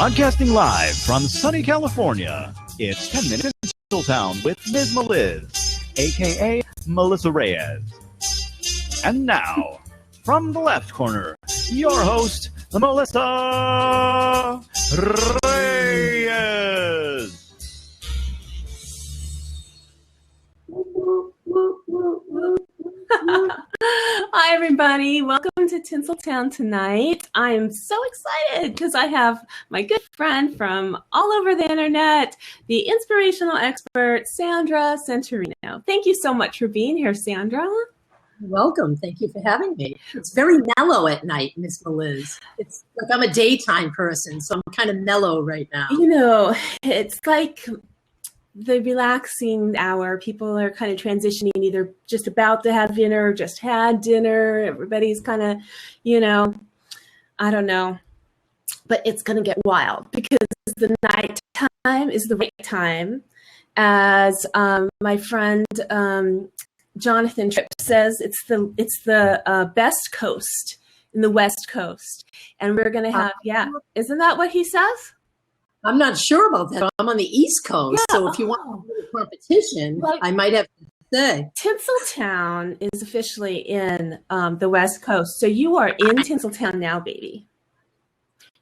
Broadcasting live from sunny California, it's 10 Minutes in Tinseltown with Miz Meliz, a.k.a. Melissa Reyes. And now, from the left corner, your host, Melissa Reyes. Hi, everybody. Welcome to Tinseltown tonight. I am so excited because I have my good friend from all over the internet, the inspirational expert, Sandra Centorino. Thank you so much for being here, Sandra. Welcome. Thank you for having me. It's very mellow at night, Miz Meliz. It's like I'm a daytime person, so I'm kind of mellow right now. You know, it's like the relaxing hour. People are kind of transitioning, either just about to have dinner or just had dinner. Everybody's kind of, I don't know, but it's going to get wild because the night time is the right time. As my friend Jonathan Tripp says, it's the best coast in the West Coast. And we're going to have, isn't that what he says? I'm not sure about that. I'm on the East Coast, so if you want to do a competition, I might have to say. Tinseltown is officially in the West Coast, so you are in Tinseltown now, baby.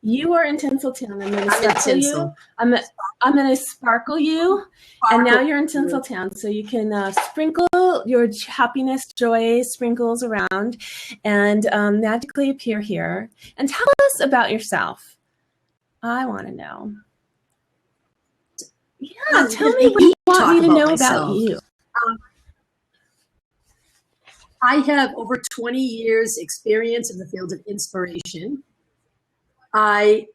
You are in Tinseltown. I'm going to sparkle you. I'm going to sparkle you, and now you're in Tinseltown, so you can sprinkle your happiness, joy sprinkles around, and magically appear here. And tell us about yourself. I want to know. Yeah, tell me what you want me to know about you. I have over 20 years experience in the field of inspiration. I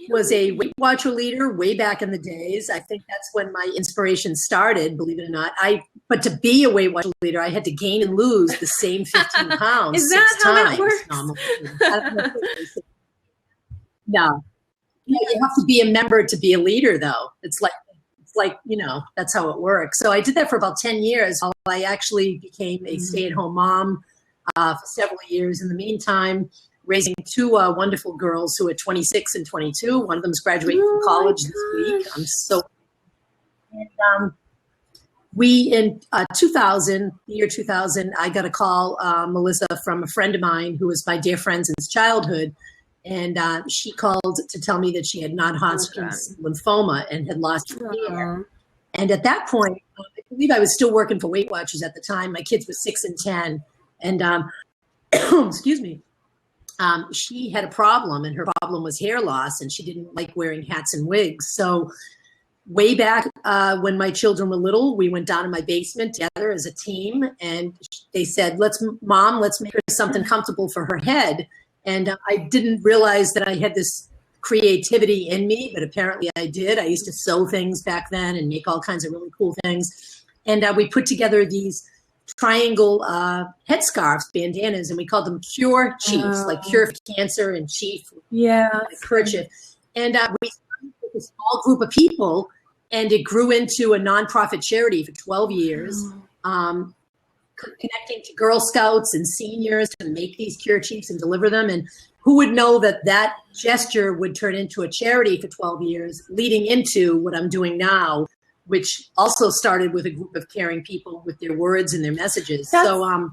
was a Weight Watcher leader way back in the days. I think that's when my inspiration started, believe it or not. But to be a Weight Watcher leader, I had to gain and lose the same 15 pounds. Is that how that works? No. You have to be a member to be a leader, though. It's like, that's how it works. So I did that for about 10 years. I actually became a stay-at-home mom for several years. In the meantime, raising two wonderful girls who are 26 and 22. One of them's graduating from college this week. I'm so. And we in 2000, the year 2000, I got a call, Melissa, from a friend of mine who was my dear friend since childhood. And she called to tell me that she had non-Hodgkin's lymphoma and had lost her hair. And at that point, I believe I was still working for Weight Watchers at the time. My kids were 6 and 10. And excuse me, she had a problem, and her problem was hair loss, and she didn't like wearing hats and wigs. So way back when my children were little, we went down in my basement together as a team, and they said, let's make her something comfortable for her head. And I didn't realize that I had this creativity in me, but apparently I did. I used to sew things back then and make all kinds of really cool things. And we put together these triangle headscarves, bandanas, and we called them Cure Chiefs, like Cure for Cancer and Chief, kerchief. And we started with a small group of people, and it grew into a nonprofit charity for 12 years. Connecting to Girl Scouts and seniors to make these Cure Chiefs and deliver them. And who would know that gesture would turn into a charity for 12 years, leading into what I'm doing now, which also started with a group of caring people with their words and their messages. So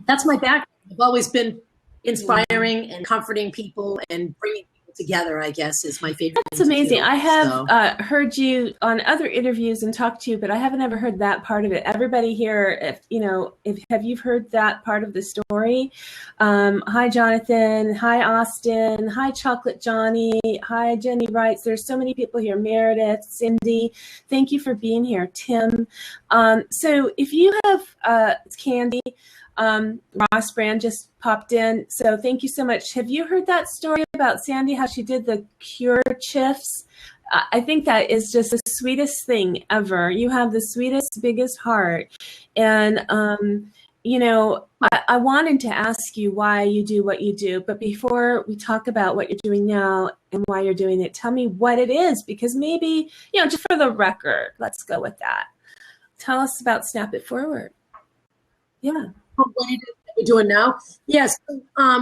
that's my background. I've always been inspiring and comforting people and bringing people together, I guess, is my favorite. That's amazing. I have heard you on other interviews and talked to you, but I haven't ever heard that part of it. Everybody here, have you heard that part of the story? Hi, Jonathan. Hi, Austin. Hi, Chocolate Johnny. Hi, Jenny Wrights. There's so many people here. Meredith, Cindy. Thank you for being here. Tim. So if you have Candy, Ross Brand just popped in. So thank you so much. Have you heard that story about Sandy, how she did the Cure Chiefs? I think that is just the sweetest thing ever. You have the sweetest, biggest heart. And, I wanted to ask you why you do what you do. But before we talk about what you're doing now and why you're doing it, tell me what it is, because maybe, just for the record, let's go with that. Tell us about Snap It Forward. Yeah. What it is that we're doing now? Yes.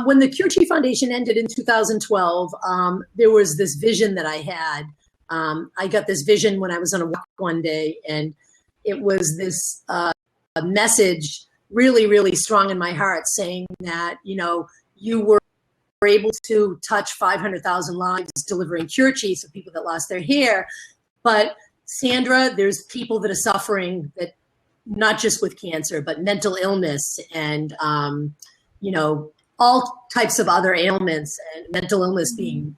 When the Cure Tree Foundation ended in 2012, there was this vision that I had. I got this vision when I was on a walk one day, and it was this message really, really strong in my heart saying that, you were able to touch 500,000 lives delivering Cure Tree, so people that lost their hair. But Sandra, there's people that are suffering that not just with cancer, but mental illness and, all types of other ailments, and mental illness being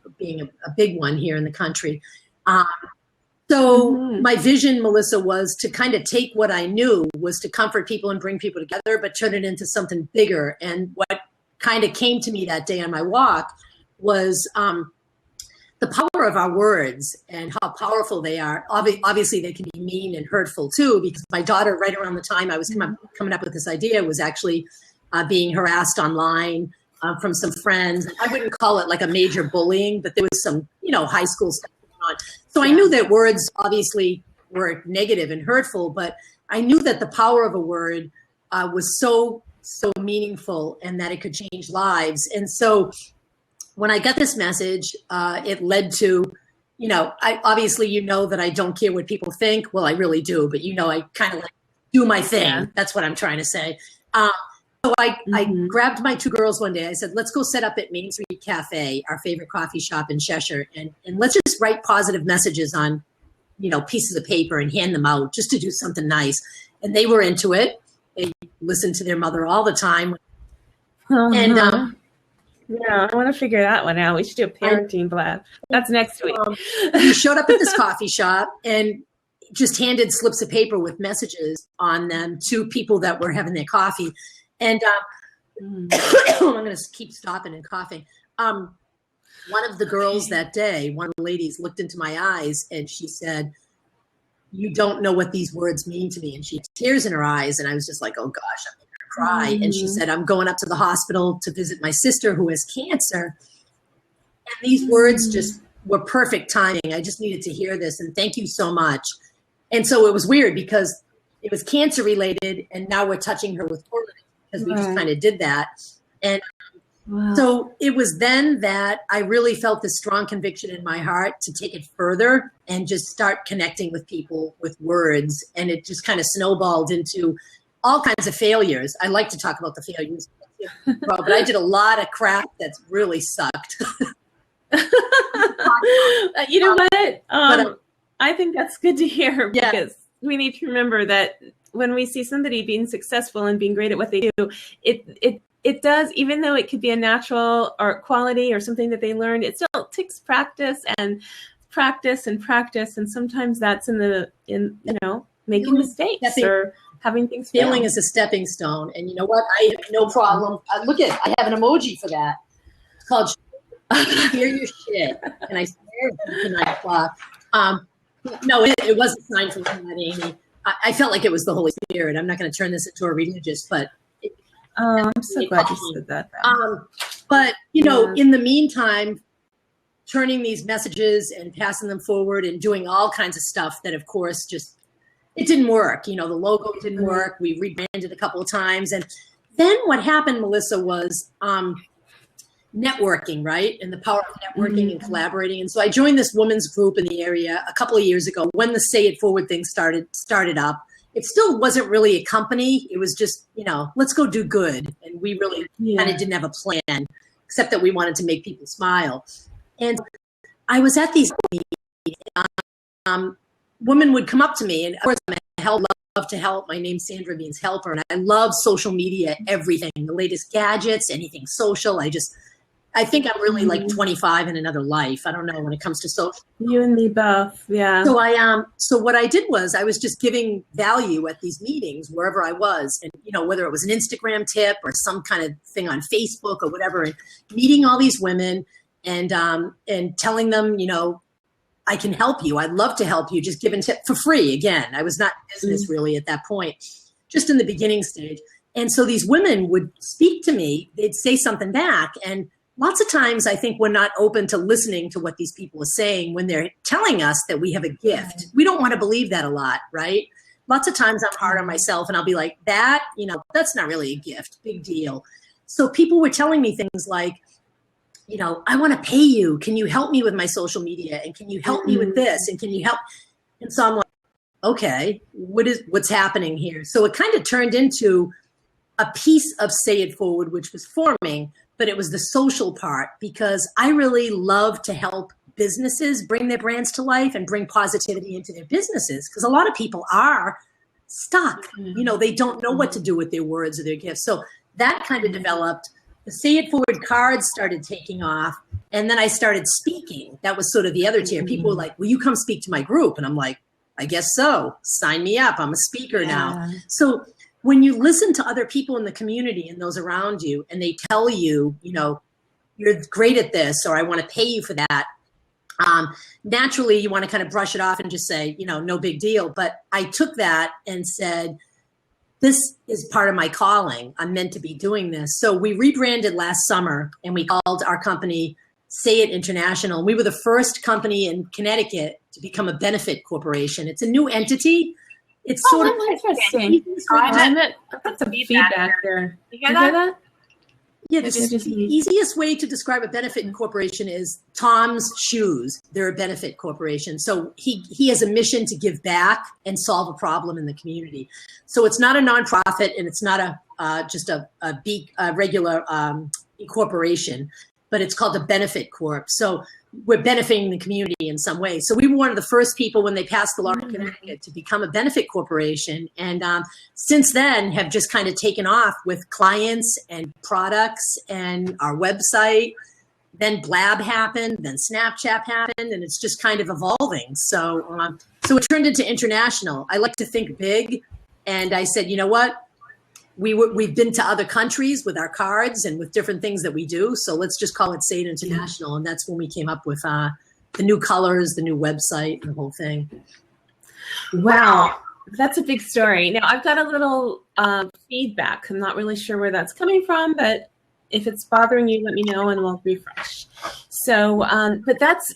a big one here in the country. So my vision, Melissa, was to kind of take what I knew was to comfort people and bring people together, but turn it into something bigger. And what kind of came to me that day on my walk was the power of our words and how powerful they are. Obviously, they can be mean and hurtful too, because my daughter, right around the time I was coming up with this idea, was actually being harassed online from some friends. I wouldn't call it like a major bullying, but there was some, high school stuff going on. So I knew that words obviously were negative and hurtful, but I knew that the power of a word was so meaningful and that it could change lives. And so when I got this message, it led to, I obviously, that I don't care what people think. Well, I really do, but I kind of do my thing. Yeah. That's what I'm trying to say. So I grabbed my two girls one day. I said, let's go set up at Main Street Cafe, our favorite coffee shop in Cheshire. And let's just write positive messages on, pieces of paper and hand them out just to do something nice. And they were into it. They listened to their mother all the time. And yeah, I want to figure that one out. We should do a parenting blast. That's next week. We showed up at this coffee shop and just handed slips of paper with messages on them to people that were having their coffee. And I'm going to keep stopping and coughing. One of the girls that day, one of the ladies, looked into my eyes and she said, "You don't know what these words mean to me." And she had tears in her eyes. And I was just like, oh gosh, I'm going to cry. And she said, "I'm going up to the hospital to visit my sister who has cancer." And these words just were perfect timing. I just needed to hear this. And thank you so much. And so it was weird because it was cancer related. And now we're touching her with hormones because we just kind of did that. And so it was then that I really felt this strong conviction in my heart to take it further and just start connecting with people with words. And it just kind of snowballed into all kinds of failures. I like to talk about the failures, but I did a lot of crap that's really sucked. You know what? I think that's good to hear because we need to remember that when we see somebody being successful and being great at what they do, it does, even though it could be a natural or quality or something that they learned, it still takes practice and practice and practice. And sometimes that's in making mistakes or having things fail. Failing is a stepping stone. And you know what? I have no problem. I have an emoji for that. It's called Hear Your Shit. And I swear it's 9 o'clock. No, it was a sign from God, Amy. I felt like it was the Holy Spirit. I'm not going to turn this into a religious, but I'm so glad you said that. But in the meantime, turning these messages and passing them forward and doing all kinds of stuff that, of course, just it didn't work. The logo didn't work. We rebranded a couple of times, and then what happened, Melissa, was networking, right? And the power of networking and collaborating. And so I joined this women's group in the area a couple of years ago when the Say It Forward thing started up. It still wasn't really a company. It was just, let's go do good. And we really kind of didn't have a plan, except that we wanted to make people smile. And I was at these meetings. Women would come up to me, and of course, I love to help. My name Sandra means helper, and I love social media, everything, the latest gadgets, anything social. I think I'm really like 25 in another life. I don't know when it comes to social. You and me both, yeah. So so what I did was I was just giving value at these meetings wherever I was, and whether it was an Instagram tip or some kind of thing on Facebook or whatever, and meeting all these women and telling them, I can help you. I'd love to help you. Just giving tip for free. Again, I was not in business really at that point, just in the beginning stage. And so these women would speak to me. They'd say something back, and lots of times I think we're not open to listening to what these people are saying when they're telling us that we have a gift. We don't want to believe that a lot, right? lots of times I'm hard on myself and I'll be like, that's not really a gift, big deal. So people were telling me things like, I want to pay you. Can you help me with my social media? And can you help me with this? And can you help? And so I'm like, okay, what's happening here? So it kind of turned into a piece of Say It Forward, which was forming, but it was the social part, because I really love to help businesses bring their brands to life and bring positivity into their businesses. Because a lot of people are stuck. They don't know what to do with their words or their gifts. So that kind of developed. The Say It Forward cards started taking off. And then I started speaking. That was sort of the other tier. People were like, will you come speak to my group? And I'm like, I guess so. Sign me up. I'm a speaker now. So when you listen to other people in the community and those around you, and they tell you, you're great at this, or I want to pay you for that, naturally you want to kind of brush it off and just say, no big deal. But I took that and said, this is part of my calling. I'm meant to be doing this. So we rebranded last summer and we called our company Say It International. We were the first company in Connecticut to become a benefit corporation. It's a new entity. It's sort of interesting. That's some feedback there. You hear that? Yeah, the easiest way to describe a benefit corporation is Tom's Shoes. They're a benefit corporation. So he has a mission to give back and solve a problem in the community. So it's not a nonprofit and it's not just a regular corporation, but it's called a benefit corp. So we're benefiting the community in some way. So we were one of the first people when they passed the law in Connecticut to become a benefit corporation. And since then have just kind of taken off with clients and products and our website. Then Blab happened, then Snapchat happened, and it's just kind of evolving. So it turned into international. I like to think big. And I said, you know what? We've been to other countries with our cards and with different things that we do. So let's just call it Say It International. And that's when we came up with the new colors, the new website, the whole thing. Wow. That's a big story. Now I've got a little feedback. I'm not really sure where that's coming from, but if it's bothering you, let me know and we'll refresh. So, but that's,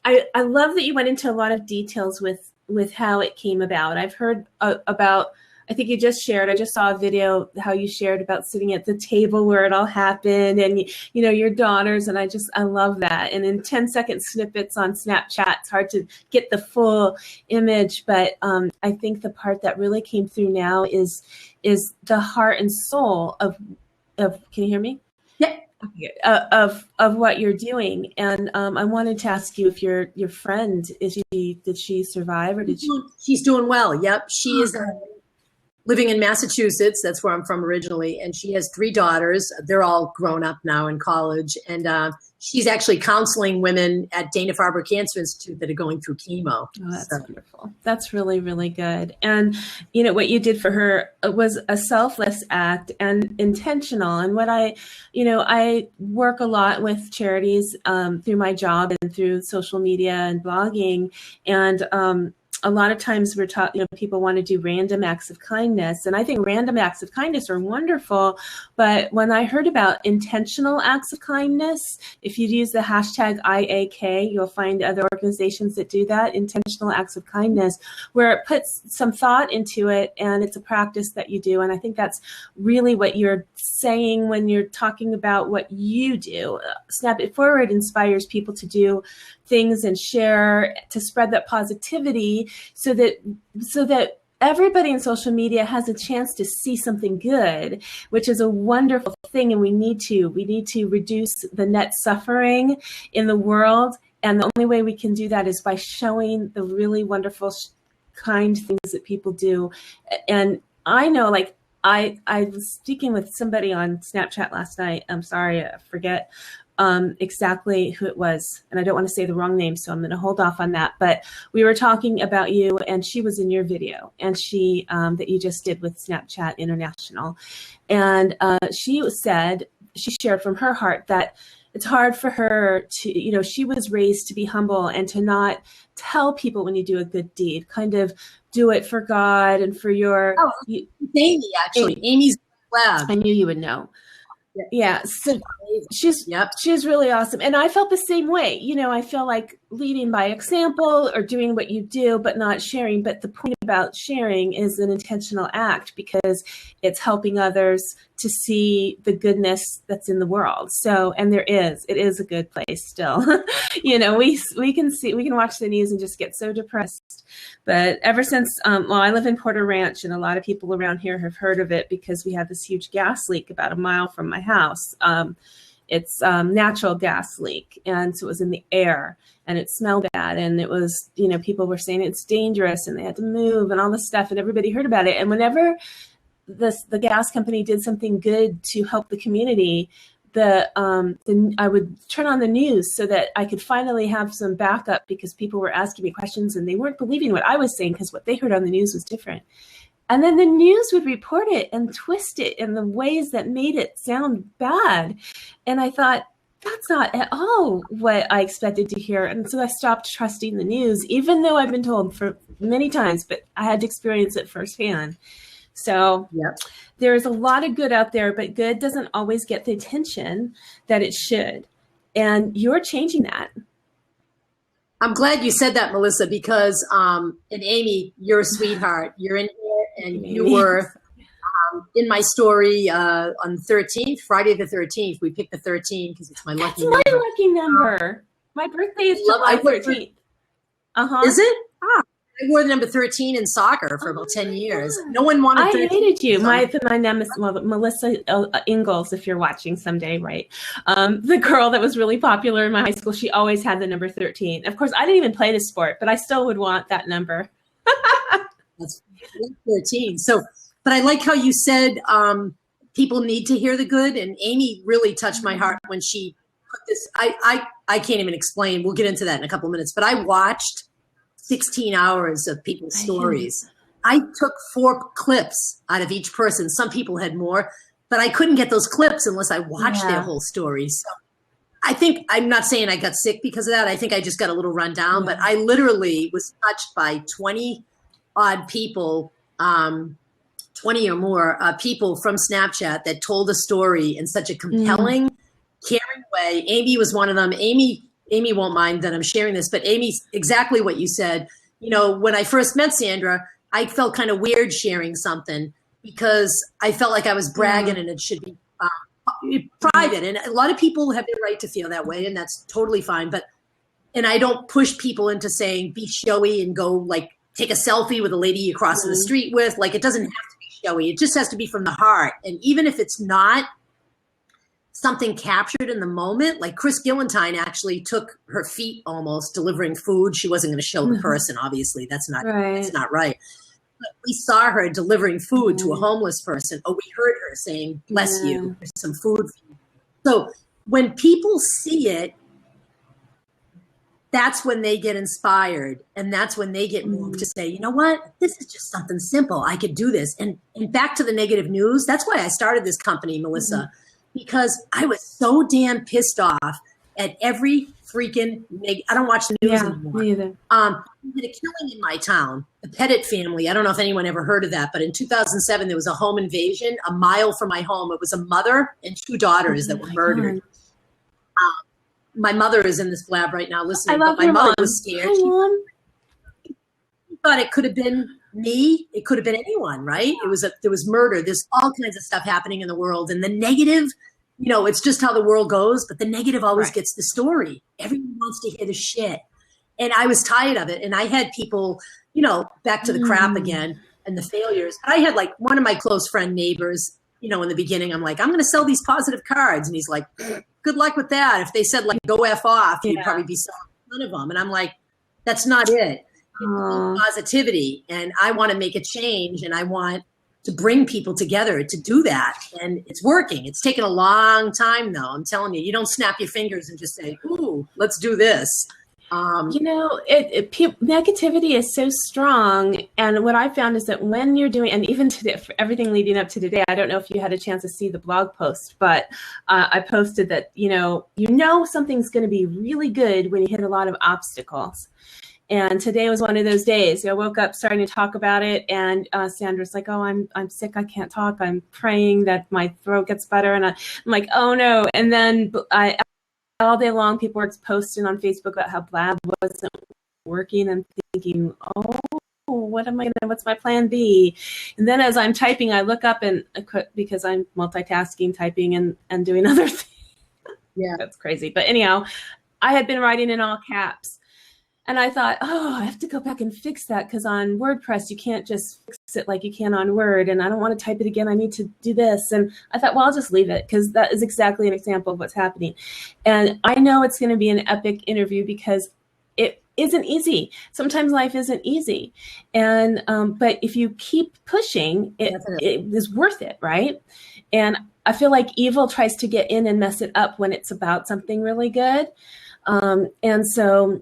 I love that you went into a lot of details with how it came about. I've heard about, I think you just shared, I just saw a video how you shared about sitting at the table where it all happened and, your daughters. And I love that. And in 10-second snippets on Snapchat, it's hard to get the full image. But I think the part that really came through now is the heart and soul of can you hear me? Yeah. Of what you're doing. And I wanted to ask you if your friend, did she survive or did she? She's doing well. Yep. She is living in Massachusetts. That's where I'm from originally. And she has 3 daughters. They're all grown up now in college. And she's actually counseling women at Dana-Farber Cancer Institute that are going through chemo. Oh, that's wonderful. That's really, really good. And, what you did for her was a selfless act and intentional. And what I work a lot with charities through my job and through social media and blogging. And a lot of times we're taught, people want to do random acts of kindness. And I think random acts of kindness are wonderful. But when I heard about intentional acts of kindness, if you use the hashtag IAK, you'll find other organizations that do that, intentional acts of kindness, where it puts some thought into it and it's a practice that you do. And I think that's really what you're saying when you're talking about what you do. Snap It Forward inspires people to do things and share, to spread that positivity so that everybody in social media has a chance to see something good, which is a wonderful thing. And we need to reduce the net suffering in the world. And the only way we can do that is by showing the really wonderful, kind things that people do. And I know, I was speaking with somebody on Snapchat last night. I'm sorry, I forget exactly who it was. And I don't want to say the wrong name, so I'm going to hold off on that. But we were talking about you, and she was in your video, and she that you just did with Snapchat International. And she shared from her heart that it's hard for her to, she was raised to be humble and to not tell people when you do a good deed, kind of do it for God and for your... Amy, actually. Amy's lab. I knew you would know. Yeah. So she's really awesome. And I felt the same way. You know, I feel like leading by example or doing what you do, but not sharing. But the point about sharing is an intentional act because it's helping others to see the goodness that's in the world. So, and it is a good place still. You know, we can watch the news and just get so depressed. But ever since, I live in Porter Ranch, and a lot of people around here have heard of it because we had this huge gas leak about a mile from my house. It's natural gas leak, and so it was in the air, and it smelled bad, and it was, you know, people were saying it's dangerous, and they had to move, and all this stuff, and everybody heard about it. And whenever the gas company did something good to help the community, I would turn on the news so that I could finally have some backup because people were asking me questions and they weren't believing what I was saying because what they heard on the news was different. And then the news would report it and twist it in the ways that made it sound bad. And I thought, that's not at all what I expected to hear. And so I stopped trusting the news, even though I've been told for many times, but I had to experience it firsthand. So there's a lot of good out there, but good doesn't always get the attention that it should. And you're changing that. I'm glad you said that, Melissa, because, and Amy, you're a sweetheart. You're in here, and you were in my story on the 13th, Friday the 13th. We picked the 13th because it's my lucky number. It's my lucky number. My birthday is July 13th. Is it? I wore the number 13 in soccer for about 10 years. No one wanted 13. I hated you. My nemesis, Melissa Ingalls, if you're watching someday, right? The girl that was really popular in my high school, she always had the number 13. Of course, I didn't even play the sport, but I still would want that number. That's 13. So, but I like how you said people need to hear the good. And Amy really touched my heart when she put this. I can't even explain. We'll get into that in a couple of minutes. But I watched 16 hours of people's stories. I took 4 clips out of each person. Some people had more, but I couldn't get those clips unless I watched their whole story. So I think, I'm not saying I got sick because of that. I think I just got a little run down, but I literally was touched by 20 odd people, 20 or more people from Snapchat that told a story in such a compelling, caring way. Amy was one of them. Amy won't mind that I'm sharing this, but Amy's exactly what you said. You know, when I first met Sandra, I felt kind of weird sharing something because I felt like I was bragging and it should be private. And a lot of people have the right to feel that way, and that's totally fine. And I don't push people into saying be showy and go like take a selfie with a lady you cross in the street with. Like, it doesn't have to be showy. It just has to be from the heart. And even if it's not something captured in the moment, like Chris Gillentine actually took her feet almost delivering food. She wasn't going to show the person, obviously. That's not right. But we saw her delivering food to a homeless person. Oh, we heard her saying, bless you, there's some food for you. So when people see it, that's when they get inspired, and that's when they get moved to say, you know what, this is just something simple. I could do this. And back to the negative news, that's why I started this company, Melissa, because I was so damn pissed off at every freaking I don't watch the news anymore. Me either. We had a killing in my town, the Pettit family. I don't know if anyone ever heard of that, but in 2007, there was a home invasion a mile from my home. It was a mother and 2 daughters that were murdered. My mother is in this blab right now listening, but my mother was scared. She thought it could have been me. It could have been anyone, right? There was murder. There's all kinds of stuff happening in the world. And the negative, you know, it's just how the world goes, but the negative always gets the story. Everyone wants to hear the shit. And I was tired of it. And I had people, you know, back to the crap again and the failures. I had like one of my close friend neighbors, you know, in the beginning, I'm like, I'm going to sell these positive cards. And he's like, good luck with that. If they said like, go F off, you'd probably be selling a ton of them. And I'm like, that's not it. Positivity, and I want to make a change, and I want to bring people together to do that, and it's working. It's taken a long time, though. I'm telling you, you don't snap your fingers and just say, "Ooh, let's do this." You know, negativity is so strong, and what I found is that when you're doing, and even today, for everything leading up to today, I don't know if you had a chance to see the blog post, but I posted that you know something's going to be really good when you hit a lot of obstacles. And today was one of those days. I woke up starting to talk about it, and Sandra's like, "Oh, I'm sick. I can't talk. I'm praying that my throat gets better." And I'm like, "Oh no!" And then all day long, people were posting on Facebook about how Blab wasn't working. I'm thinking, "Oh, what's my plan B?" And then as I'm typing, I look up and because I'm multitasking, typing and doing other things. Yeah, that's crazy. But anyhow, I had been writing in all caps. And I thought, I have to go back and fix that because on WordPress, you can't just fix it like you can on Word. And I don't want to type it again. I need to do this. And I thought, well, I'll just leave it because that is exactly an example of what's happening. And I know it's going to be an epic interview because it isn't easy. Sometimes life isn't easy. And but if you keep pushing, it is worth it, right? And I feel like evil tries to get in and mess it up when it's about something really good. And so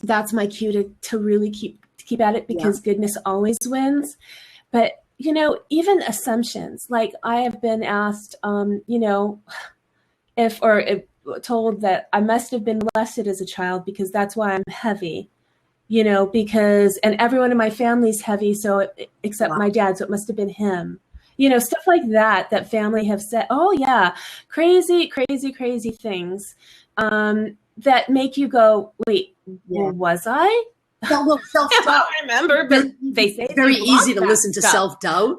that's my cue to really keep at it because goodness always wins. But, even assumptions, like I have been asked, if told that I must have been molested as a child because that's why I'm heavy, because, and everyone in my family's heavy. So except my dad, so it must've been him, stuff like that family have said, oh yeah, crazy things, that make you go, wait, well, was I? Self-doubt. I remember, but they say it's very easy to listen to self-doubt.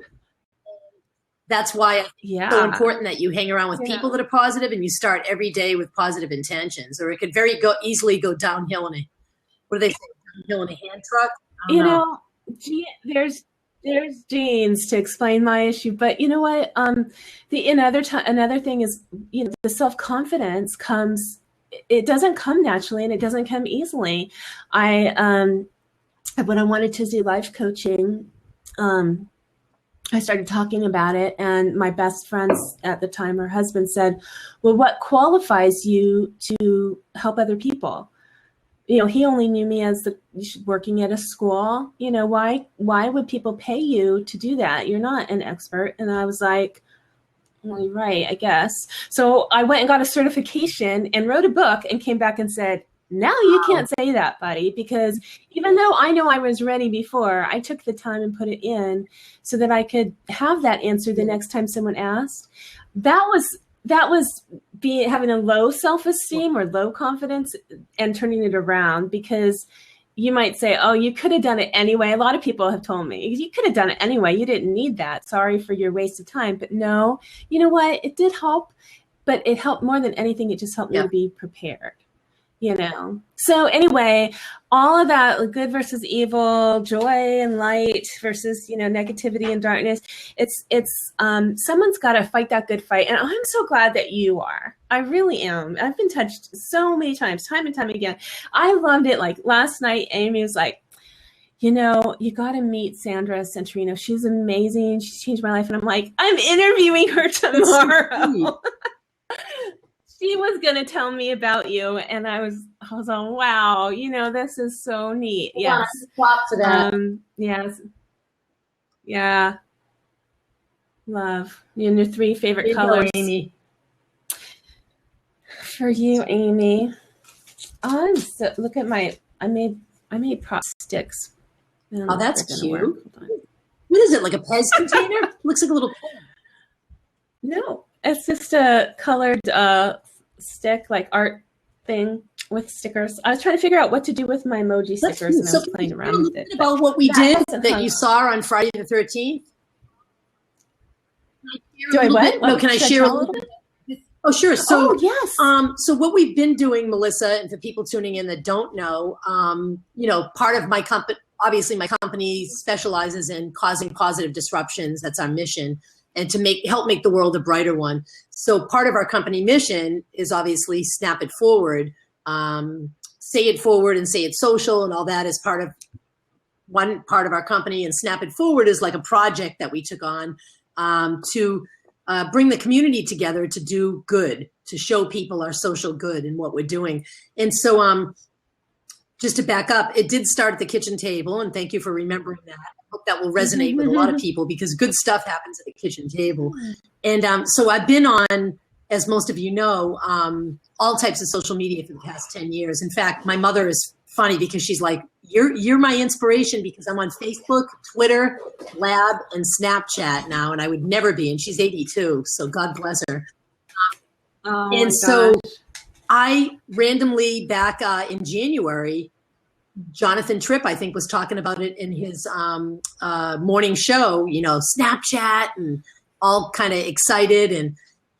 That's why it's so important that you hang around with people that are positive and you start every day with positive intentions, or it could easily go downhill what do they say? Downhill in a hand truck? I don't know. There's genes to explain my issue, but you know what? Another thing is, the self-confidence comes. It doesn't come naturally and it doesn't come easily. When I wanted to do life coaching, I started talking about it, and my best friends at the time, her husband said, well, what qualifies you to help other people? He only knew me as working at a school. Why would people pay you to do that? You're not an expert. And I was like, well, you're right, I guess. So I went and got a certification and wrote a book and came back and said, now you can't say that, buddy, because even though I know I was ready before, I took the time and put it in so that I could have that answer the next time someone asked. That was having a low self-esteem or low confidence and turning it around, because you might say, oh, you could have done it anyway. A lot of people have told me, you could have done it anyway. You didn't need that. Sorry for your waste of time. But no, you know what? It did help, but it helped more than anything. It just helped me to be prepared. So anyway, all of that, good versus evil, joy and light versus, negativity and darkness. It's someone's got to fight that good fight. And I'm so glad that you are. I really am. I've been touched so many times, time and time again. I loved it. Like last night, Amy was like, you got to meet Sandra Centorino. She's amazing. She changed my life. And I'm like, I'm interviewing her tomorrow. She was going to tell me about you. And I was like, wow, this is so neat. Yes. Clap to that. Yes. Yeah. Love. And your 3 favorite colors. Amy. For you, Amy. Look at I made prop sticks. Oh, that's cute. What is it, like a Pez container? Looks like a little pen. No, it's just a colored stick, like art thing with stickers. I was trying to figure out what to do with my emoji stickers, and I was playing around with it. About what we did that you saw on Friday the 13th? Do I what? No, can I share a little bit? Oh, sure. So, yes. So what we've been doing, Melissa, and for people tuning in that don't know, part of my company, obviously my company specializes in causing positive disruptions. That's our mission, and to help make the world a brighter one. So part of our company mission is obviously snap it forward, say it forward and say it social, and all that is one part of our company. And snap it forward is like a project that we took on to bring the community together to do good, to show people our social good and what we're doing. And so just to back up, it did start at the kitchen table, and thank you for remembering that. I hope that will resonate with a lot of people, because good stuff happens at the kitchen table. And so I've been on, as most of you know, all types of social media for the past 10 years. In fact, my mother is funny because she's like, you're my inspiration because I'm on Facebook, Twitter, Lab, and Snapchat now, and I would never be. And she's 82, so God bless her. And so I randomly back in January, Jonathan Tripp, I think, was talking about it in his morning show, Snapchat, and all kind of excited. And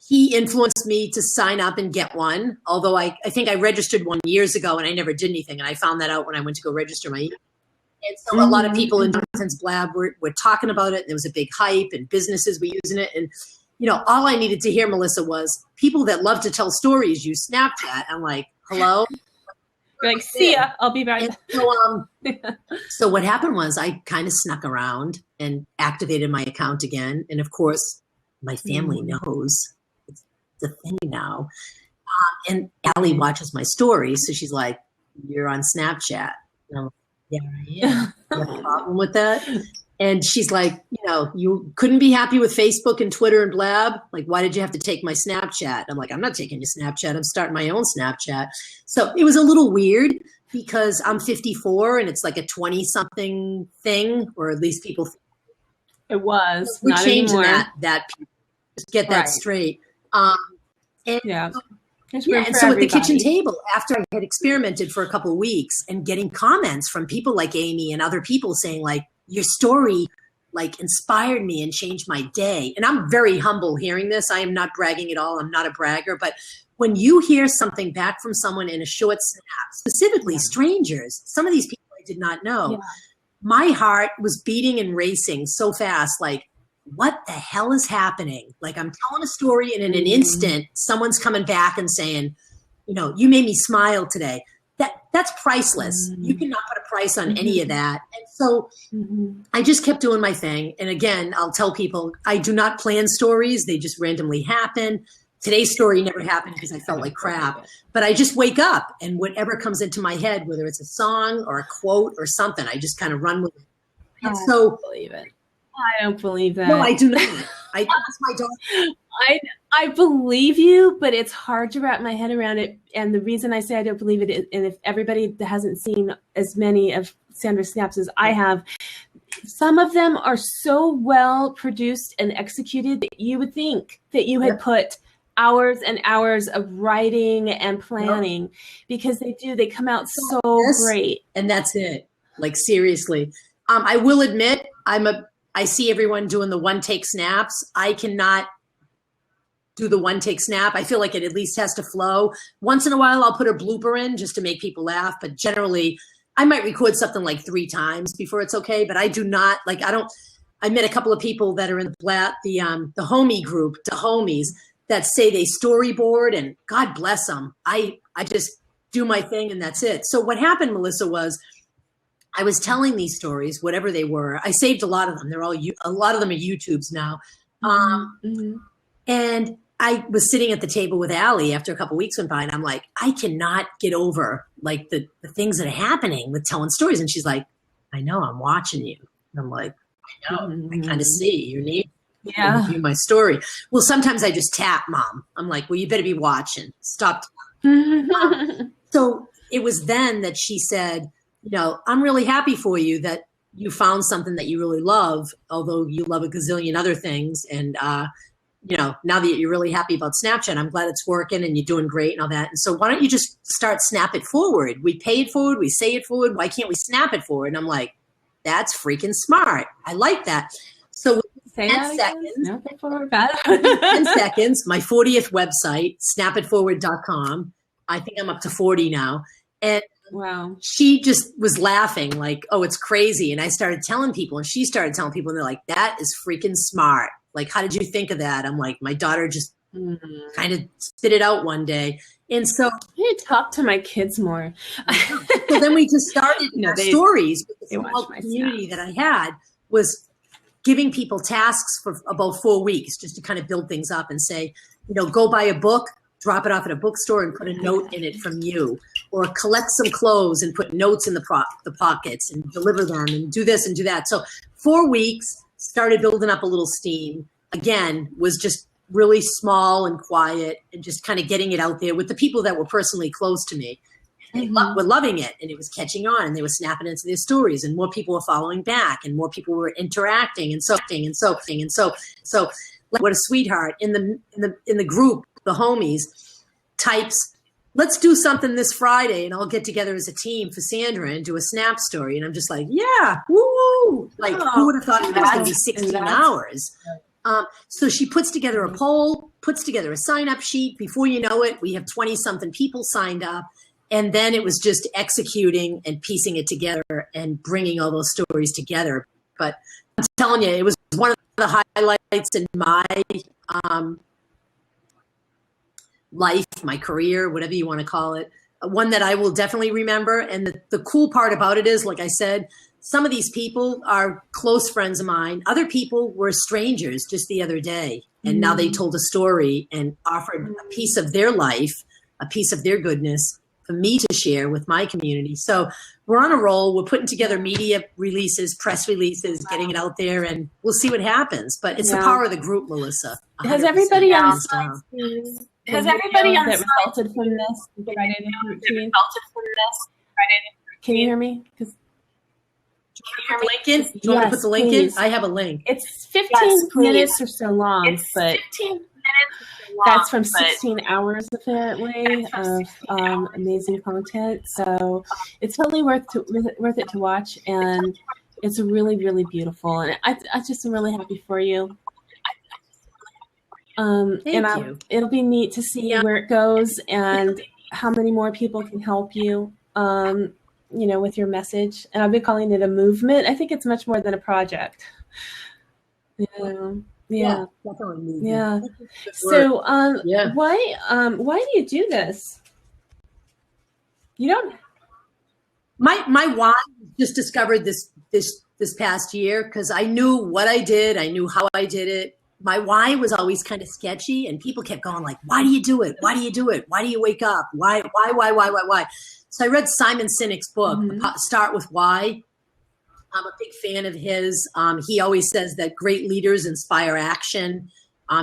he influenced me to sign up and get one. Although I think I registered one years ago and I never did anything. And I found that out when I went to go register my email. And so a lot of people in Jonathan's blab were talking about it. And there was a big hype and businesses were using it. And, all I needed to hear, Melissa, was people that love to tell stories use Snapchat. I'm like, hello? You're like, see ya, I'll be back. So what happened was I kind of snuck around and activated my account again. And of course, my family knows it's a thing now. And Allie watches my stories. So she's like, you're on Snapchat. And I'm like, yeah, I am. You have a problem with that? And she's like, you couldn't be happy with Facebook and Twitter and Blab. Like, why did you have to take my Snapchat? I'm like, I'm not taking your Snapchat. I'm starting my own Snapchat. So it was a little weird because I'm 54 and it's like a 20-something thing, or at least people think. It was. We're not changing anymore. that. Just get that straight. And yeah. And so at the kitchen table, after I had experimented for a couple of weeks and getting comments from people like Amy and other people saying like, your story like inspired me and changed my day. And I'm very humble hearing this. I am not bragging at all. I'm not a bragger. But when you hear something back from someone in a short snap, specifically strangers, some of these people I did not know, my heart was beating and racing so fast. Like, what the hell is happening? Like, I'm telling a story and in an instant, someone's coming back and saying, you made me smile today. That's priceless. You cannot put a price on any of that. And so I just kept doing my thing. And again, I'll tell people I do not plan stories. They just randomly happen. Today's story never happened because I felt like crap. But I just wake up and whatever comes into my head, whether it's a song or a quote or something, I just kind of run with it. And I don't believe it. I don't believe that. No, I do not. I asked my daughter. I believe you, but it's hard to wrap my head around it. And the reason I say I don't believe it is, and if everybody that hasn't seen as many of Sandra's snaps as I have, some of them are so well produced and executed that you would think that you had put hours and hours of writing and planning because they come out so great. And that's it. Like, seriously. I will admit, I see everyone doing the one take snaps. I cannot do the one take snap. I feel like it at least has to flow. Once in a while, I'll put a blooper in just to make people laugh. But generally, I might record something like 3 times before it's okay. But I do not I met a couple of people that are in the homie group, the homies, that say they storyboard, and God bless them. I just do my thing and that's it. So what happened, Melissa, was I was telling these stories, whatever they were. I saved a lot of them. A lot of them are YouTubes now. And I was sitting at the table with Allie after a couple of weeks went by, and I'm like, I cannot get over like the things that are happening with telling stories. And she's like, I know, I'm watching you. And I'm like, I know, I kind of see your name. Yeah. My story. Well, sometimes I just tap Mom. I'm like, well, you better be watching. Stop. So it was then that she said, I'm really happy for you that you found something that you really love, although you love a gazillion other things. And, now that you're really happy about Snapchat, I'm glad it's working and you're doing great and all that. And so why don't you just start Snap It Forward? We pay it forward. We say it forward. Why can't we snap it forward? And I'm like, that's freaking smart. I like that. So 10 seconds, my 40th website, snapitforward.com. I think I'm up to 40 now. And wow, she just was laughing like, oh, it's crazy. And I started telling people, and she started telling people, and they're like, that is freaking smart. Like, how did you think of that? I'm like, my daughter just kind of spit it out one day. And so I need to talk to my kids more. So then we just started stories with the small community that I had was giving people tasks for about 4 weeks just to kind of build things up and say, go buy a book, drop it off at a bookstore and put a note in it from you, or collect some clothes and put notes in the pockets and deliver them and do this and do that. So 4 weeks, started building up a little steam. Again, was just really small and quiet and just kind of getting it out there with the people that were personally close to me. were loving it, and it was catching on, and they were snapping into their stories, and more people were following back, and more people were interacting, and so like, what a sweetheart in the group, the homies types, let's do something this Friday, and I'll get together as a team for Sandra and do a snap story, and I'm just like, yeah, woo! Like, who would have thought it was going to be 16 hours? So she puts together a poll, puts together a sign-up sheet. Before you know it, we have 20-something people signed up. And then it was just executing and piecing it together and bringing all those stories together. But I'm telling you, it was one of the highlights in my life, my career, whatever you want to call it. One that I will definitely remember. And the cool part about it is, like I said, some of these people are close friends of mine. Other people were strangers just the other day. And now they told a story and offered a piece of their life, a piece of their goodness for me to share with my community. So we're on a roll. We're putting together media releases, press releases, getting it out there, and we'll see what happens. But it's the power of the group, Melissa. Has everybody on site that resulted from this Friday the 13th? Can you hear me? Link in? Do you want to put the link in? I have a link. It's 15 minutes or so long, but that's from 16 hours apparently of amazing content. So it's totally worth it to watch, and it's really, really beautiful. And I just am really happy for you. Thank you. It'll be neat to see where it goes and how many more people can help you. With your message. And I've been calling it a movement. I think it's much more than a project. Yeah. So, why do you do this? You don't. My why just discovered this past year, because I knew what I did. I knew how I did it. My why was always kind of sketchy, and people kept going like, "Why do you do it? Why do you do it? Why do you wake up? Why?" So I read Simon Sinek's book, Start With Why. I'm a big fan of his. He always says that great leaders inspire action.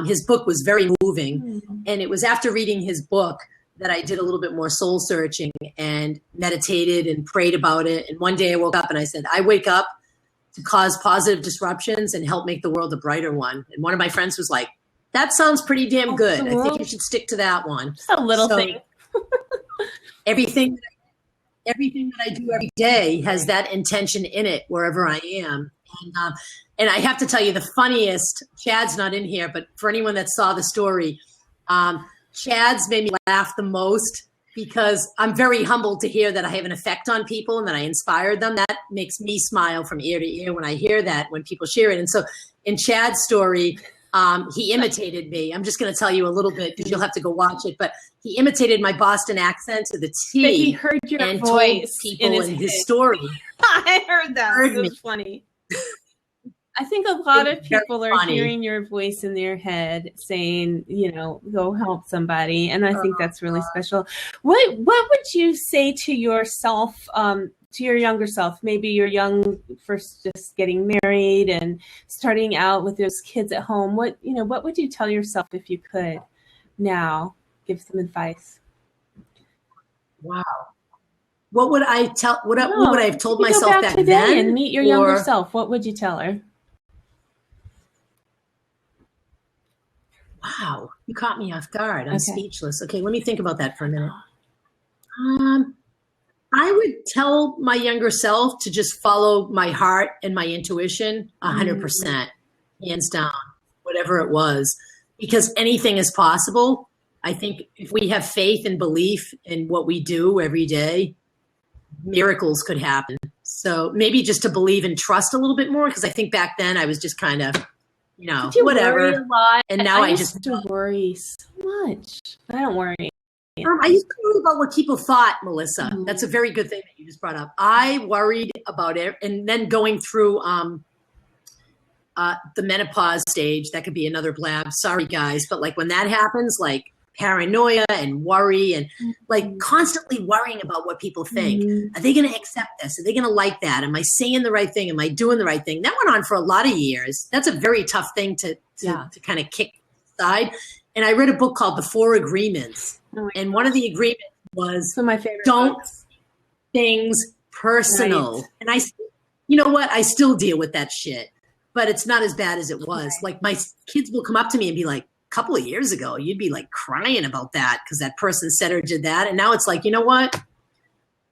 His book was very moving. And it was after reading his book that I did a little bit more soul searching and meditated and prayed about it. And one day I woke up and I said, I wake up to cause positive disruptions and help make the world a brighter one. And one of my friends was like, that sounds pretty damn good. I think you should stick to that one. Just a little thing. Everything that I do every day has that intention in it wherever I am. And I have to tell you the funniest, Chad's not in here, but for anyone that saw the story, Chad's made me laugh the most, because I'm very humbled to hear that I have an effect on people and that I inspired them. That makes me smile from ear to ear when I hear that, when people share it. And so in Chad's story, he imitated me. I'm just going to tell you a little bit because you'll have to go watch it. But he imitated my Boston accent to the T. But he heard your and voice told people in his story. I heard that. It was funny. I think a lot of people are hearing your voice in their head saying, go help somebody. And I think that's really special. What would you say to yourself, to your younger self? Maybe you're young, first just getting married and starting out with those kids at home. What would you tell yourself if you could now give some advice? Wow. What would I tell? What would I have told myself back then? And meet your younger self. What would you tell her? Wow, you caught me off guard. I'm speechless. Okay, let me think about that for a minute. I would tell my younger self to just follow my heart and my intuition 100%, hands down, whatever it was, because anything is possible. I think if we have faith and belief in what we do every day, miracles could happen. So maybe just to believe and trust a little bit more, because I think back then I was just kind of, whatever. Worry a lot? And now I used to worry so much. I don't worry. I used to worry about what people thought, Melissa. That's a very good thing that you just brought up. I worried about it. And then going through the menopause stage, that could be another blab. Sorry, guys. But like when that happens, like paranoia and worry and like constantly worrying about what people think. Are they going to accept this? Are they going to like that? Am I saying the right thing? Am I doing the right thing? That went on for a lot of years. That's a very tough thing to kind of kick aside. And I read a book called The Four Agreements. And one of the agreements was some of my favorite don't books. things personal. Right. And you know what? I still deal with that shit, but it's not as bad as it was. Right. Like my kids will come up to me and be like, a couple of years ago, you'd be like crying about that because that person said or did that. And now it's like, you know what?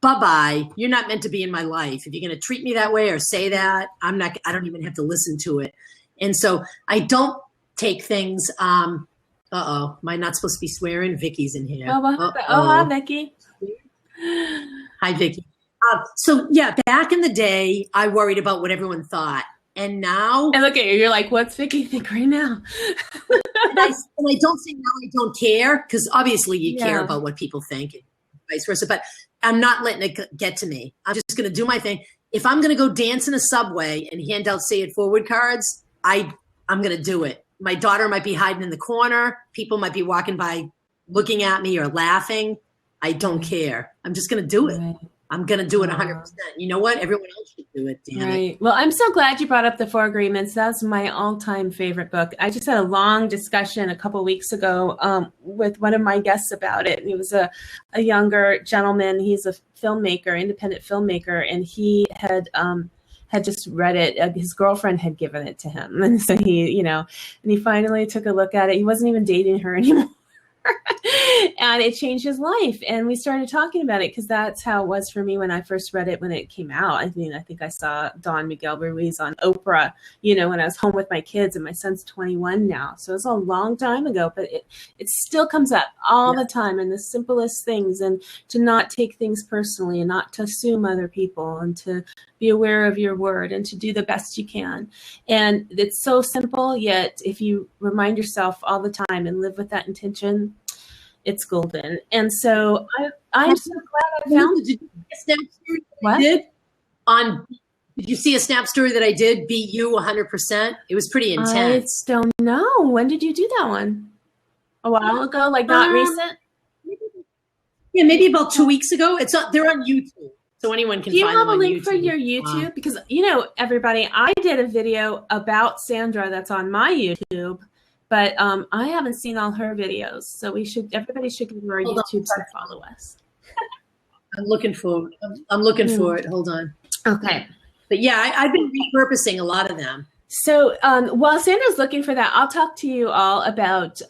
Bye-bye. You're not meant to be in my life. If you're going to treat me that way or say that, I don't even have to listen to it. And so I don't take things, am I not supposed to be swearing? Vicky's in here. Hi, Vicky. Hi, Vicky. So yeah, back in the day, I worried about what everyone thought. And now, and look at you, you're like, what's Vicky think right now? and I don't say now I don't care, because obviously you care about what people think and vice versa, but I'm not letting it get to me. I'm just going to do my thing. If I'm going to go dance in a subway and hand out say it forward cards, I'm going to do it. My daughter might be hiding in the corner. People might be walking by looking at me or laughing. I don't care. I'm just going to do it. Right. I'm going to do it 100%. You know what? Everyone else should do it. Damn it. Well, I'm so glad you brought up The Four Agreements. That's my all-time favorite book. I just had a long discussion a couple of weeks ago with one of my guests about it. He was a younger gentleman. He's a filmmaker, independent filmmaker, and he had just read it. His girlfriend had given it to him. And so he finally took a look at it. He wasn't even dating her anymore. And it changed his life. And we started talking about it because that's how it was for me when I first read it when it came out. I think I saw Don Miguel Ruiz on Oprah, when I was home with my kids, and my son's 21 now. So it's a long time ago, but it still comes up all the time in the simplest things, and to not take things personally and not to assume other people, and to be aware of your word and to do the best you can. And it's so simple, yet if you remind yourself all the time and live with that intention, it's golden. And so I'm so glad I found it. Did you see a snap story that I did? Be you 100%. It was pretty intense. I don't know. When did you do that one? A while ago, like not recent? Yeah, maybe about 2 weeks ago. They're on YouTube, so anyone can find them on YouTube. Do you have a link for your YouTube? Because everybody, I did a video about Sandra that's on my YouTube. But I haven't seen all her videos, so everybody should go to our YouTube to follow us. I'm looking for it. Hold on. Okay. But yeah, I've been repurposing a lot of them. So while Sandra's looking for that, I'll talk to you all about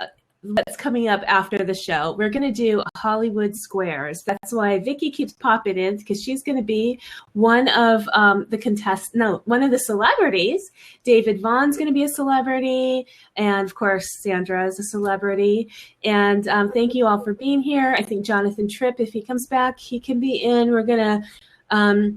what's coming up after the show. We're going to do Hollywood Squares. That's why Vicky keeps popping in, because she's going to be one of one of the celebrities. David Vaughn's going to be a celebrity. And of course, Sandra is a celebrity. And thank you all for being here. I think Jonathan Tripp, if he comes back, he can be in. We're going to,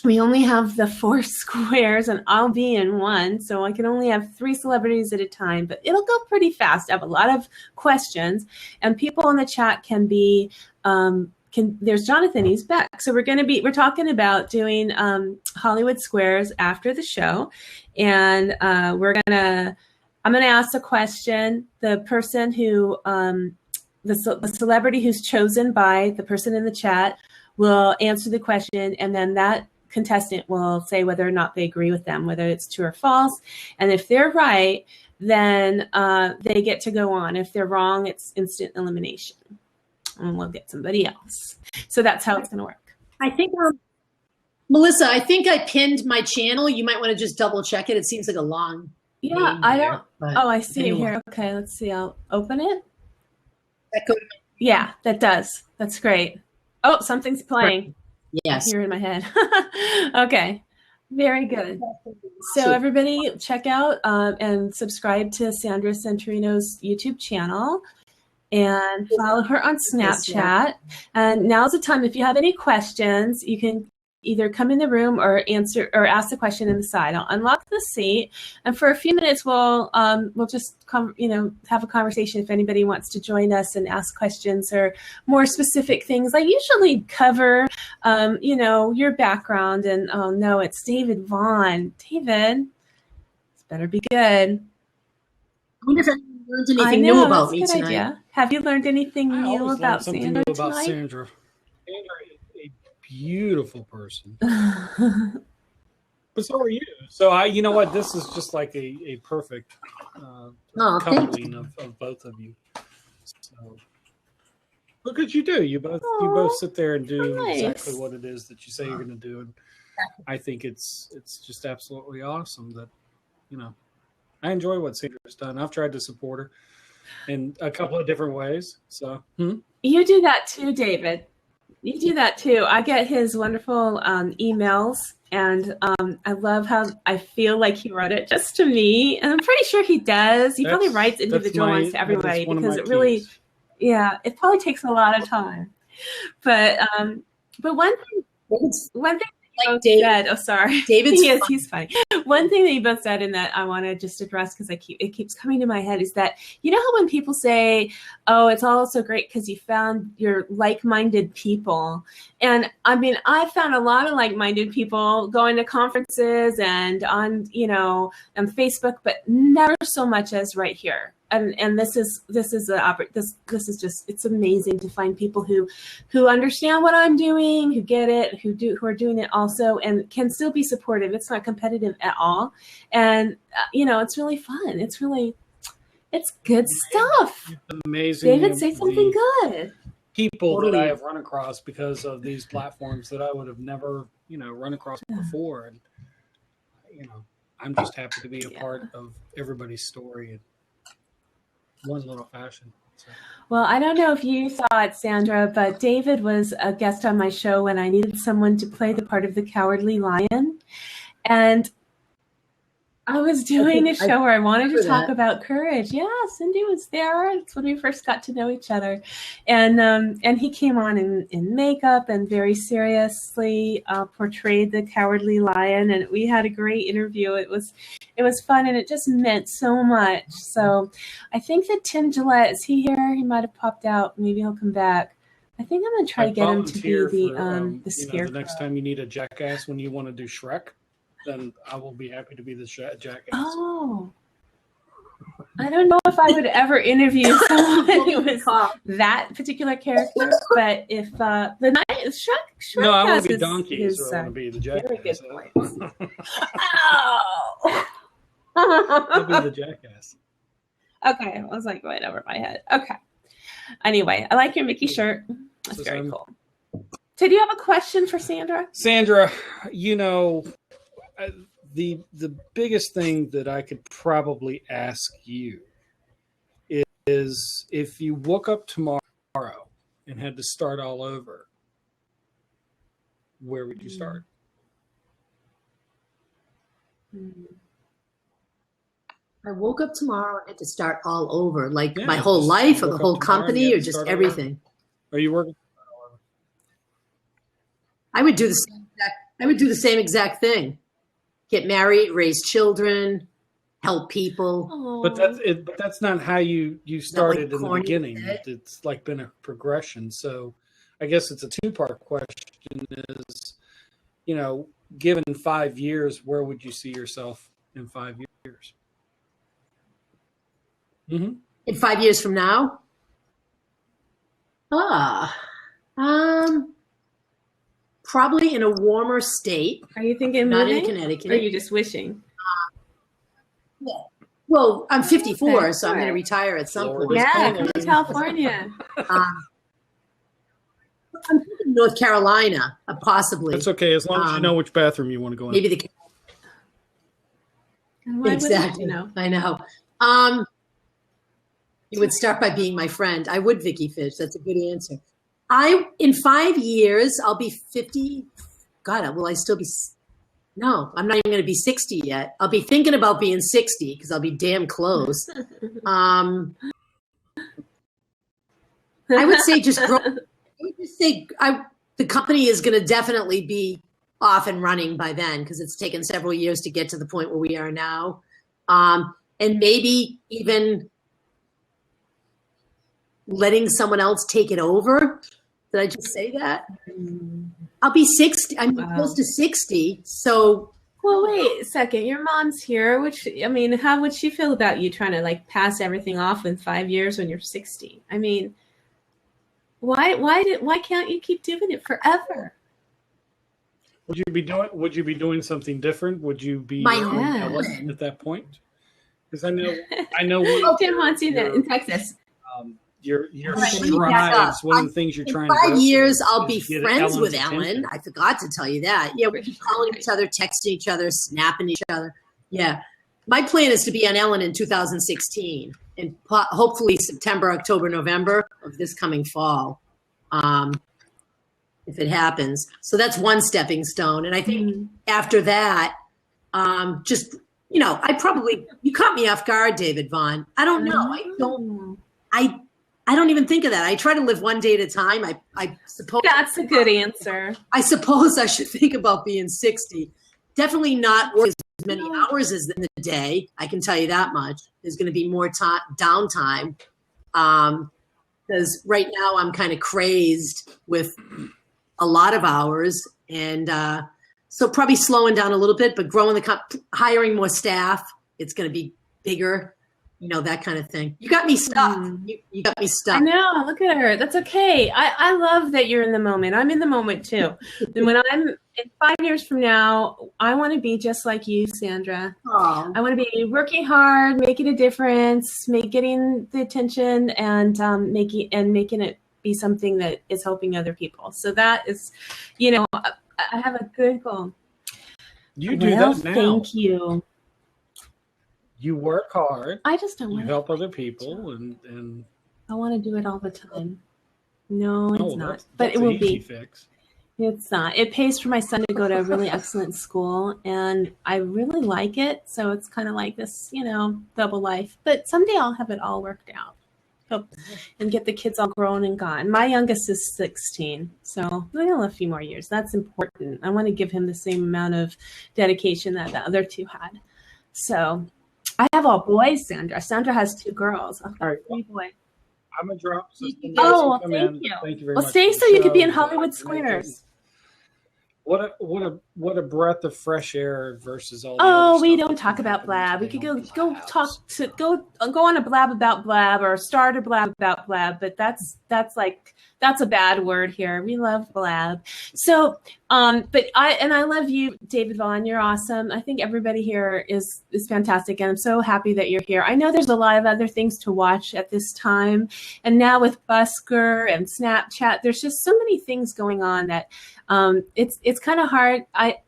we only have the 4 squares, and I'll be in one. So I can only have 3 celebrities at a time, but it'll go pretty fast. I have a lot of questions, and people in the chat can be, there's Jonathan, he's back. So we're talking about doing Hollywood Squares after the show. And I'm going to ask a question. The person who, the celebrity who's chosen by the person in the chat will answer the question, and then that contestant will say whether or not they agree with them, whether it's true or false. And if they're right, then they get to go on. If they're wrong, it's instant elimination, and we'll get somebody else. So that's how it's going to work. I think, Melissa, I think I pinned my channel. You might want to just double check it. It seems like a long name here, I see it here. Okay, let's see. I'll open it. Yeah, that does. That's great. Oh, something's playing. Yes. Here in my head. Okay. Very good. So everybody check out and subscribe to Sandra Centorino's YouTube channel, and follow her on Snapchat. And now's the time. If you have any questions, you can either come in the room or answer or ask the question in the side. I'll unlock the seat, and for a few minutes we'll just have a conversation if anybody wants to join us and ask questions or more specific things. I usually cover your background, and oh no, it's David Vaughn. David, this better be good. I wonder if anyone learned anything new about me tonight. Idea. Have you learned anything new about Sandra tonight? Sandra is a beautiful person. But so are you. So you know what? This is just like a perfect coupling of both of you. So. Because you do. You both sit there and do nice. exactly what it is that you say you're going to do. And I think it's just absolutely awesome that, I enjoy what Sandra's done. I've tried to support her in a couple of different ways. So You do that too, David. You do that too. I get his wonderful emails, and I love how I feel like he wrote it just to me. And I'm pretty sure he does. He probably writes individual ones to everybody because it really, it probably takes a lot of time. But one thing like David said, David's he's funny. One thing that you both said, and that I want to just address because it keeps coming to my head, is that how when people say, "Oh, it's all so great because you found your like-minded people," and I mean, I found a lot of like-minded people going to conferences and on on Facebook, but never so much as right here. And this is just, it's amazing to find people who understand what I'm doing, who get it, who are doing it also, and can still be supportive. It's not competitive at all, and it's really fun. It's good stuff. It's amazing. David, say something good. People that I have run across because of these platforms that I would have never run across before, and I'm just happy to be a part of everybody's story in one little fashion. So. Well, I don't know if you saw it, Sandra, but David was a guest on my show when I needed someone to play the part of the Cowardly Lion. And I was doing a show where I wanted to talk about courage. Yeah, Cindy was there. It's when we first got to know each other. And he came on in makeup and very seriously portrayed the Cowardly Lion. And we had a great interview. It was fun, and it just meant so much. So I think that Tim Gillette, is he here? He might have popped out. Maybe he'll come back. I think I'm going to try to get him to be the scarecrow. The next time you need a jackass when you want to do Shrek, then I will be happy to be the jackass. Oh, I don't know if I would ever interview someone who was that particular character, but if the night is Shrek no, I want to be donkeys, or I want to be the jackass. Very good point. Oh, I'll be the jackass. Okay, I was like going over my head. Okay. Anyway, I like your Mickey shirt. That's very cool. So, do you have a question for Sandra? Sandra, the biggest thing that I could probably ask you is if you woke up tomorrow and had to start all over, where would you start? I woke up tomorrow and had to start all over, like my whole life or the whole company or just everything. Are you working? I would do the same exact thing. Get married, raise children, help people. Aww. But that's not how you started in the beginning. It's like been a progression. So I guess it's a two-part question is, given 5 years, where would you see yourself in 5 years? Mm-hmm. In 5 years from now? Probably in a warmer state. Are you thinking not moving? In Connecticut? Or are you just wishing? Yeah. Well, I'm 54, so I'm going to retire at some point. Yeah, come to California. I'm thinking North Carolina, possibly. That's okay, as long as you know which bathroom you want to go in. Maybe exactly. I know. You would start by being my friend. I would, Vicky Fish. That's a good answer. In 5 years, I'll be 50. God, will I still be? No, I'm not even going to be 60 yet. I'll be thinking about being 60 because I'll be damn close. I would say just grow. I would just say the company is going to definitely be off and running by then because it's taken several years to get to the point where we are now. And maybe even letting someone else take it over. Did I just say that? I'll be 60. I'm close to 60. So. Well, wait a second. Your mom's here. How would she feel about you trying to pass everything off in 5 years when you're 60? I mean, why can't you keep doing it forever? Would you be doing something different? Would you be at that point? Because I know. Tim wants you in Texas. your Right, let me back strides. up. One of the things you're In trying to 5 go years, for I'll is be get friends with Ellen's Ellen. attention. I forgot to tell you that. Yeah, we'll be calling each other, texting each other, snapping each other. Yeah. My plan is to be on Ellen in 2016 and hopefully September, October, November of this coming fall, if it happens. So that's one stepping stone. And I think after that, just, you know, you caught me off guard, David Vaughn. I don't know. I don't even think of that. I try to live one day at a time. I suppose that's a good answer. I suppose I should think about being 60. Definitely not work as many hours as in the day. I can tell you that much. There's going to be more downtime because right now I'm kind of crazed with a lot of hours, and so probably slowing down a little bit, but growing hiring more staff. It's going to be bigger. You know, that kind of thing. You got me stuck. You got me stuck. I know. Look at her. That's okay. I love that you're in the moment. I'm in the moment too. And when I'm in 5 years from now, I want to be just like you, Sandra. Aww. I want to be working hard, making a difference, getting the attention, and making it be something that is helping other people. So that is, you know, I have a good goal. You do that now. Thank you. You work hard. I just don't want to help other people, and I want to do it all the time. No, it's not. That's but it will be. Fix. It's not. It pays for my son to go to a really excellent school, and I really like it. So it's kind of like this, you know, double life. But someday I'll have it all worked out. And get the kids all grown and gone. My youngest is 16, so we have a few more years. That's important. I want to give him the same amount of dedication that the other two had. So I have all boys, Sandra. Sandra has 2 girls. Okay, all right. 3 boys. I'm going to drop some. Thank you. Thank you very much. Well, stay so you could be in Hollywood Squares. What a breath of fresh air versus all. We don't talk about blab. We could go on a blab about blab or start a blab about blab, but that's a bad word here. We love blab. So, but I love you, David Vaughn. You're awesome. I think everybody here is fantastic, and I'm so happy that you're here. I know there's a lot of other things to watch at this time, and now with Busker and Snapchat, there's just so many things going on that it's kind of hard.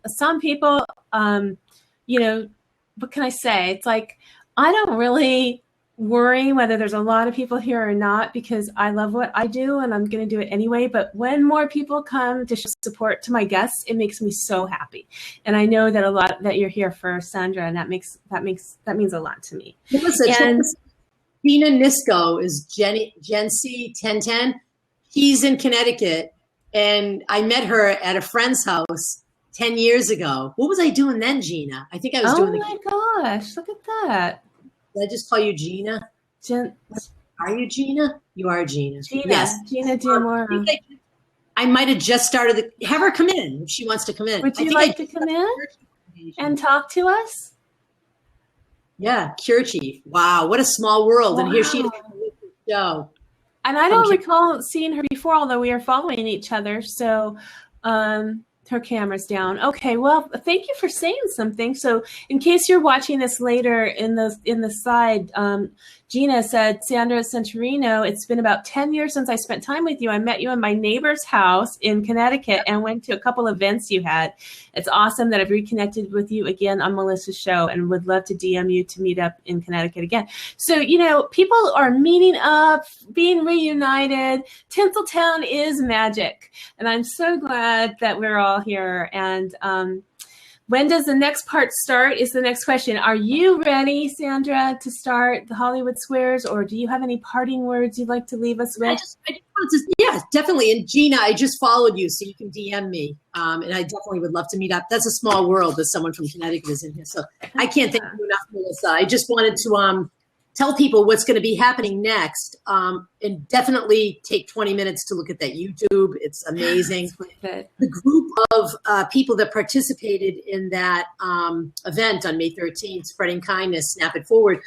Some people, you know, what can I say? It's like I don't really worry whether there's a lot of people here or not because I love what I do and I'm going to do it anyway. But when more people come to show support to my guests, it makes me so happy. And I know that you're here for Sandra, and that means a lot to me. Listen, Gina Nisco is Gen C 1010. He's in Connecticut, and I met her at a friend's house 10 years ago. What was I doing then, Gina? I think I was doing gosh, look at that. Did I just call you Gina? Are you Gina? You are Gina. Yes. Gina Diamora. I might have just started. Have her come in if she wants to come in. Would you like to come in and talk to us? Yeah, Cure Chief. Wow, what a small world. Wow. And here she is with the show. And I don't recall seeing her before, although we are following each other. So her camera's down. Okay, well, thank you for saying something. So in case you're watching this later in the side, Gina said, Sandra Centorino, it's been about 10 years since I spent time with you. I met you in my neighbor's house in Connecticut and went to a couple events you had. It's awesome that I've reconnected with you again on Melissa's show and would love to DM you to meet up in Connecticut again. So, you know, people are meeting up, being reunited. Tinseltown is magic. And I'm so glad that we're all here. And when does the next part start is the next question. Are you ready, Sandra, to start the Hollywood Squares, or do you have any parting words you'd like to leave us with? I just wanted to, yeah, definitely. And Gina, I just followed you, so you can DM me. And I definitely would love to meet up. That's a small world as someone from Connecticut is in here. So I can't thank you enough, Melissa. I just wanted to tell people what's going to be happening next, and definitely take 20 minutes to look at that YouTube. It's amazing. The group of people that participated in that event on May 13th, Spreading Kindness, Snap It Forward,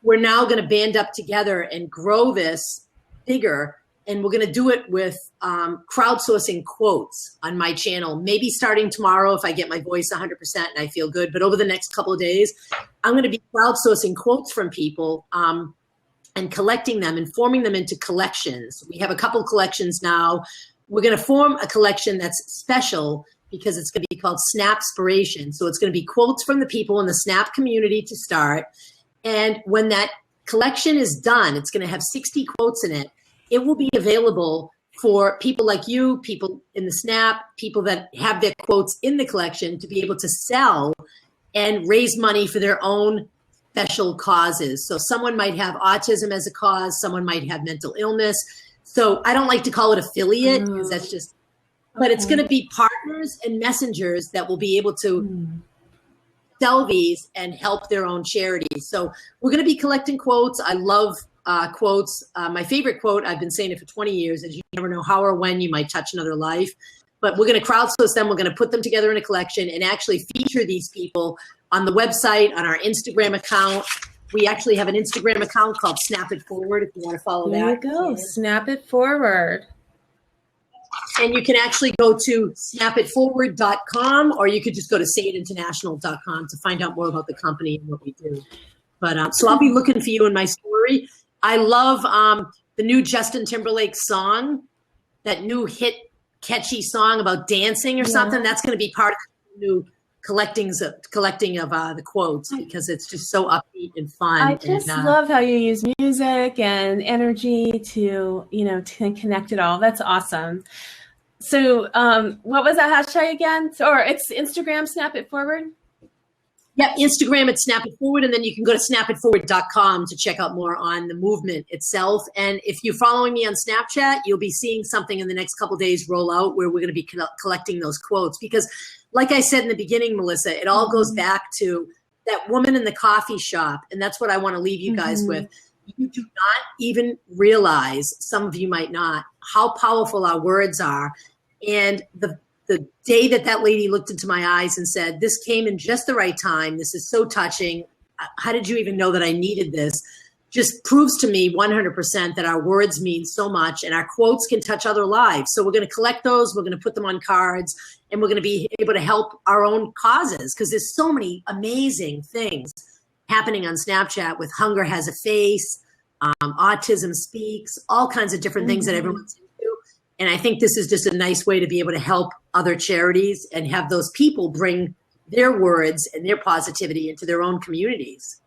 we're now going to band up together and grow this bigger. And we're going to do it with crowdsourcing quotes on my channel, maybe starting tomorrow if I get my voice 100% and I feel good. But over the next couple of days, I'm going to be crowdsourcing quotes from people and collecting them and forming them into collections. We have a couple collections now. We're going to form a collection that's special because it's going to be called Snapspiration. So it's going to be quotes from the people in the Snap community to start. And when that collection is done, it's going to have 60 quotes in it. It will be available for people like you, people in the Snap, people that have their quotes in the collection to be able to sell and raise money for their own special causes. So someone might have autism as a cause, someone might have mental illness. So I don't like to call it affiliate because that's just, but it's going to be partners and messengers that will be able to sell these and help their own charities. So we're going to be collecting quotes. I love quotes. My favorite quote, I've been saying it for 20 years, is you never know how or when you might touch another life. But we're going to crowdsource them. We're going to put them together in a collection and actually feature these people on the website, on our Instagram account. We actually have an Instagram account called Snap It Forward if you want to follow that. There you go. Snap It Forward. And you can actually go to snapitforward.com, or you could just go to sayitinternational.com to find out more about the company and what we do. But so I'll be looking for you in my story. I love the new Justin Timberlake song, that new hit catchy song about dancing or something. That's going to be part of the new collecting of the quotes, because it's just so upbeat and fun. I just love how you use music and energy to, to connect it all. That's awesome. So what was that hashtag again? Or it's Instagram, Snap It Forward? Yeah, Instagram at Snap It Forward, and then you can go to snapitforward.com to check out more on the movement itself. And if you're following me on Snapchat, you'll be seeing something in the next couple of days roll out where we're going to be collecting those quotes. Because like I said in the beginning, Melissa, it all goes back to that woman in the coffee shop. And that's what I want to leave you guys with. You do not even realize, some of you might not, how powerful our words are. And the day that lady looked into my eyes and said, "This came in just the right time. This is so touching. How did you even know that I needed this?" just proves to me 100% that our words mean so much and our quotes can touch other lives. So we're going to collect those. We're going to put them on cards, and we're going to be able to help our own causes, because there's so many amazing things happening on Snapchat with Hunger Has a Face, Autism Speaks, all kinds of different things that everyone's into. And I think this is just a nice way to be able to help other charities and have those people bring their words and their positivity into their own communities.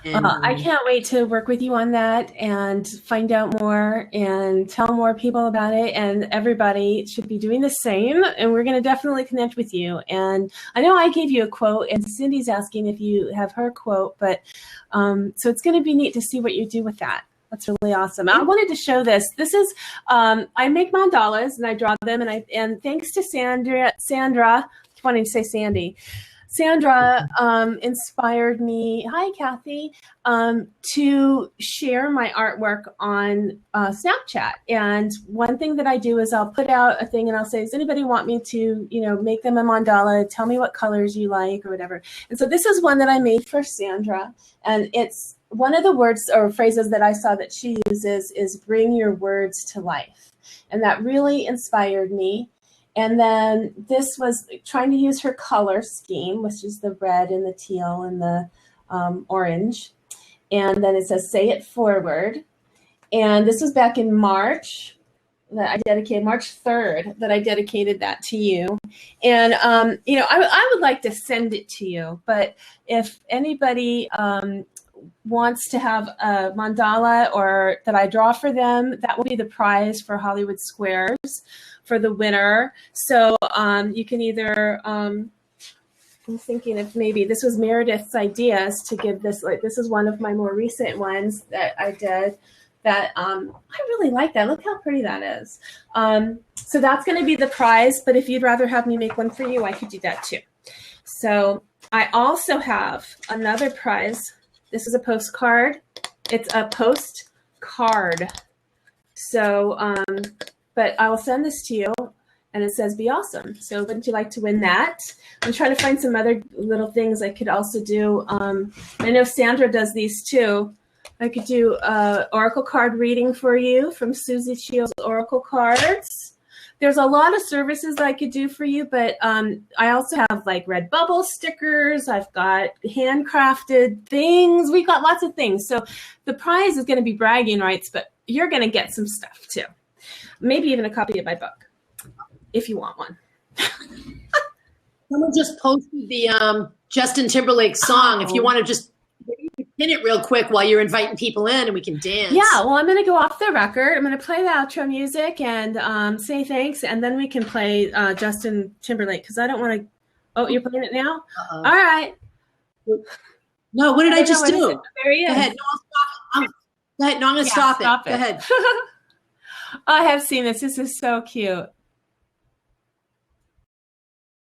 And, I can't wait to work with you on that and find out more and tell more people about it. And everybody should be doing the same. And we're going to definitely connect with you. And I know I gave you a quote, and Cindy's asking if you have her quote. But so it's going to be neat to see what you do with that. That's really awesome. I wanted to show this. This is, I make mandalas and I draw them. And thanks to Sandra, I keep wanting to say Sandy. Sandra inspired me, hi Kathy, to share my artwork on Snapchat. And one thing that I do is I'll put out a thing and I'll say, does anybody want me to, make them a mandala? Tell me what colors you like or whatever. And so this is one that I made for Sandra. And it's one of the words or phrases that I saw that she uses is bring your words to life. And that really inspired me. And then this was trying to use her color scheme, which is the red and the teal and the orange. And then it says, say it forward. And this was back in March that I dedicated, March 3rd, that I dedicated that to you. And, I would like to send it to you. But if anybody wants to have a mandala or that I draw for them, that will be the prize for Hollywood Squares for the winner. So you can either, I'm thinking if maybe this was Meredith's ideas to give this, this is one of my more recent ones that I did that I really like that. Look how pretty that is. So that's going to be the prize, but if you'd rather have me make one for you, I could do that too. So I also have another prize. This is a postcard. It's a postcard. So, but I will send this to you, and it says, be awesome. So wouldn't you like to win that? I'm trying to find some other little things I could also do. I know Sandra does these too. I could do oracle card reading for you from Susie Shields Oracle Cards. there's a lot of services that I could do for you, but I also have like Redbubble stickers. I've got handcrafted things. We've got lots of things. So the prize is going to be bragging rights, but you're going to get some stuff too. Maybe even a copy of my book, if you want one. Someone just posted the Justin Timberlake song. If you want to just pin it real quick while you're inviting people in and we can dance. Yeah, well, I'm going to go off the record. I'm going to play the outro music and say thanks, and then we can play Justin Timberlake because I don't want to. Oh, you're playing it now? Uh-oh. All right. No, what did I just do? There he is. Go ahead. No, I'll stop it. Go ahead. No, I'm going to stop it. Go ahead. I have seen this. This is so cute.